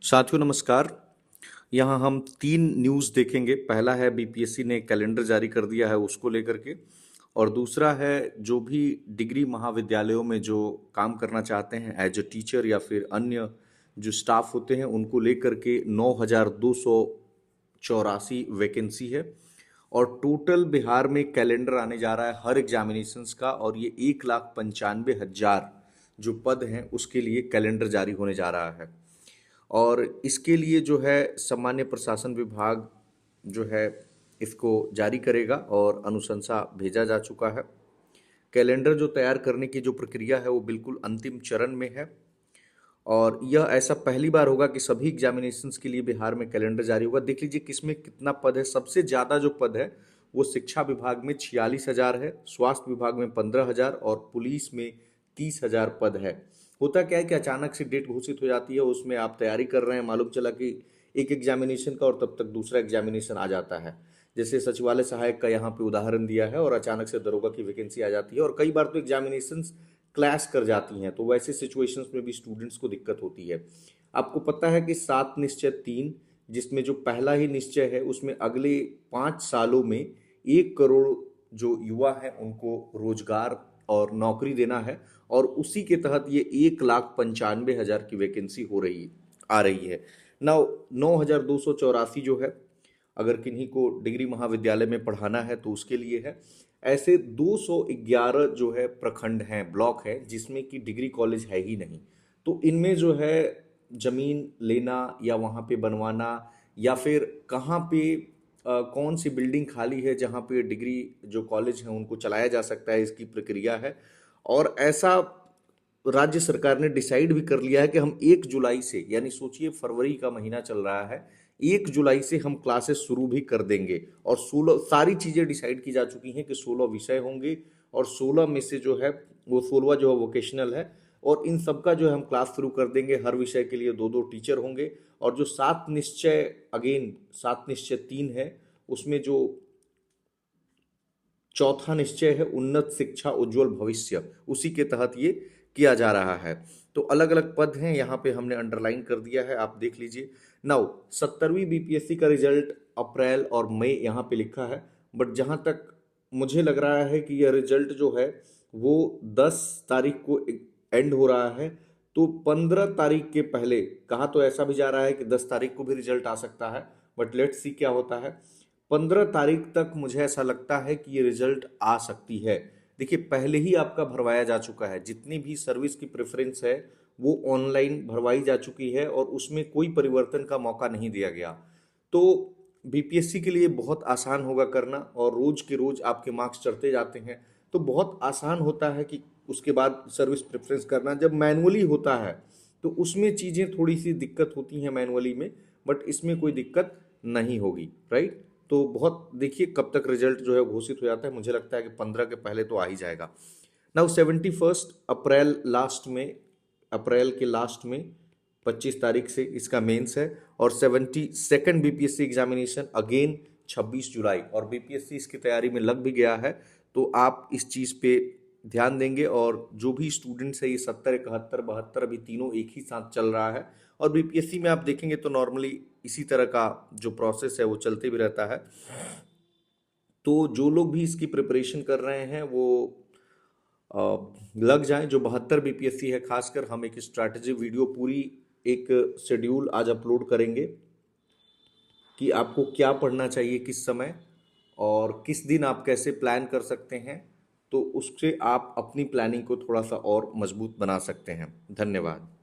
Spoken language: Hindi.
साथियों नमस्कार। यहाँ हम तीन न्यूज़ देखेंगे। पहला है बीपीएससी ने कैलेंडर जारी कर दिया है उसको लेकर के, और दूसरा है जो भी डिग्री महाविद्यालयों में जो काम करना चाहते हैं एज ए टीचर या फिर अन्य जो स्टाफ होते हैं उनको लेकर के 9,284 वैकेंसी है। और टोटल बिहार में कैलेंडर आने जा रहा है हर एग्जामिनेशंस का, और ये 1,95,000 जो पद हैं उसके लिए कैलेंडर जारी होने जा रहा है। और इसके लिए जो है सामान्य प्रशासन विभाग जो है इसको जारी करेगा और अनुशंसा भेजा जा चुका है। कैलेंडर जो तैयार करने की जो प्रक्रिया है वो बिल्कुल अंतिम चरण में है, और यह ऐसा पहली बार होगा कि सभी एग्जामिनेशंस के लिए बिहार में कैलेंडर जारी होगा। देख लीजिए किसमें कितना पद है। सबसे ज़्यादा जो पद है वो शिक्षा विभाग में 46,000 है, स्वास्थ्य विभाग में 15,000 और पुलिस में 30,000 पद है। होता क्या है कि अचानक से डेट घोषित हो जाती है, उसमें आप तैयारी कर रहे हैं, मालूम चला कि एक एग्जामिनेशन का और तब तक दूसरा एग्जामिनेशन आ जाता है। जैसे सचिवालय सहायक का यहाँ पे उदाहरण दिया है, और अचानक से दरोगा की वैकेंसी आ जाती है, और कई बार तो एग्जामिनेशंस क्लैश कर जाती हैं, तो वैसे सिचुएशंस में भी स्टूडेंट्स को दिक्कत होती है। आपको पता है कि 7 निश्चय 3, जिसमें जो पहला ही निश्चय है उसमें अगले 5 सालों में 1 करोड़ जो युवा हैं उनको रोजगार और नौकरी देना है, और उसी के तहत ये 1,95,000 की वैकेंसी आ रही है। 9,284 जो है, अगर किन्हीं को डिग्री महाविद्यालय में पढ़ाना है तो उसके लिए है। ऐसे 211 जो है प्रखंड हैं, ब्लॉक है, जिसमें कि डिग्री कॉलेज है ही नहीं। तो इनमें जो है जमीन लेना या वहाँ पे बनवाना, या फिर कहाँ पे कौन सी बिल्डिंग खाली है जहाँ पे डिग्री जो कॉलेज हैं उनको चलाया जा सकता है, इसकी प्रक्रिया है। और ऐसा राज्य सरकार ने डिसाइड भी कर लिया है कि हम 1 जुलाई से, यानी सोचिए फरवरी का महीना चल रहा है, 1 जुलाई से हम क्लासेस शुरू भी कर देंगे। और 16 सारी चीज़ें डिसाइड की जा चुकी हैं कि 16 विषय होंगे, और 16 में से जो है वो 16वां जो है वोकेशनल है, और इन सब का जो है हम क्लास शुरू कर देंगे। हर विषय के लिए 2-2 टीचर होंगे। और जो 7 निश्चय, अगेन 7 निश्चय 3 है, उसमें जो चौथा निश्चय है उन्नत शिक्षा उज्जवल भविष्य, उसी के तहत ये किया जा रहा है। तो अलग अलग पद हैं, यहाँ पे हमने अंडरलाइन कर दिया है, आप देख लीजिए। नाउ 70वीं बीपीएससी का रिजल्ट अप्रैल और मई यहाँ पे लिखा है, बट जहाँ तक मुझे लग रहा है कि यह रिजल्ट जो है वो 10 तारीख को एंड हो रहा है। तो 15 तारीख के पहले, कहा तो ऐसा भी जा रहा है कि 10 तारीख को भी रिजल्ट आ सकता है, बट लेट्स सी क्या होता है। 15 तारीख तक मुझे ऐसा लगता है कि ये रिजल्ट आ सकती है। देखिए पहले ही आपका भरवाया जा चुका है, जितनी भी सर्विस की प्रेफरेंस है वो ऑनलाइन भरवाई जा चुकी है, और उसमें कोई परिवर्तन का मौका नहीं दिया गया। तो बीपीएससी के लिए बहुत आसान होगा करना, और रोज के रोज आपके मार्क्स चढ़ते जाते हैं, तो बहुत आसान होता है कि उसके बाद सर्विस प्रेफरेंस करना। जब मैनुअली होता है तो उसमें चीज़ें थोड़ी सी दिक्कत होती हैं मैनुअली में, बट इसमें कोई दिक्कत नहीं होगी, राइट। तो बहुत देखिए कब तक रिजल्ट जो है घोषित हो जाता है, मुझे लगता है कि 15 के पहले तो आ ही जाएगा। नाउ 71 अप्रैल लास्ट में, अप्रैल के लास्ट में 25 तारीख से इसका मेंस है, और 72nd बीपीएससी एग्जामिनेशन अगेन 26 जुलाई, और बीपीएससी इसकी तैयारी में लग भी गया है। तो आप इस चीज़ पे ध्यान देंगे, और जो भी स्टूडेंट्स है ये 70, 71, 72 अभी तीनों एक ही साथ चल रहा है। और बीपीएससी में आप देखेंगे तो नॉर्मली इसी तरह का जो प्रोसेस है वो चलते भी रहता है। तो जो लोग भी इसकी प्रिपरेशन कर रहे हैं वो लग जाएं। जो 72 बीपीएससी है, खासकर हम एक स्ट्रैटेजी वीडियो पूरी एक शेड्यूल आज अपलोड करेंगे कि आपको क्या पढ़ना चाहिए किस समय, और किस दिन आप कैसे प्लान कर सकते हैं, तो उससे आप अपनी प्लानिंग को थोड़ा सा और मजबूत बना सकते हैं। धन्यवाद।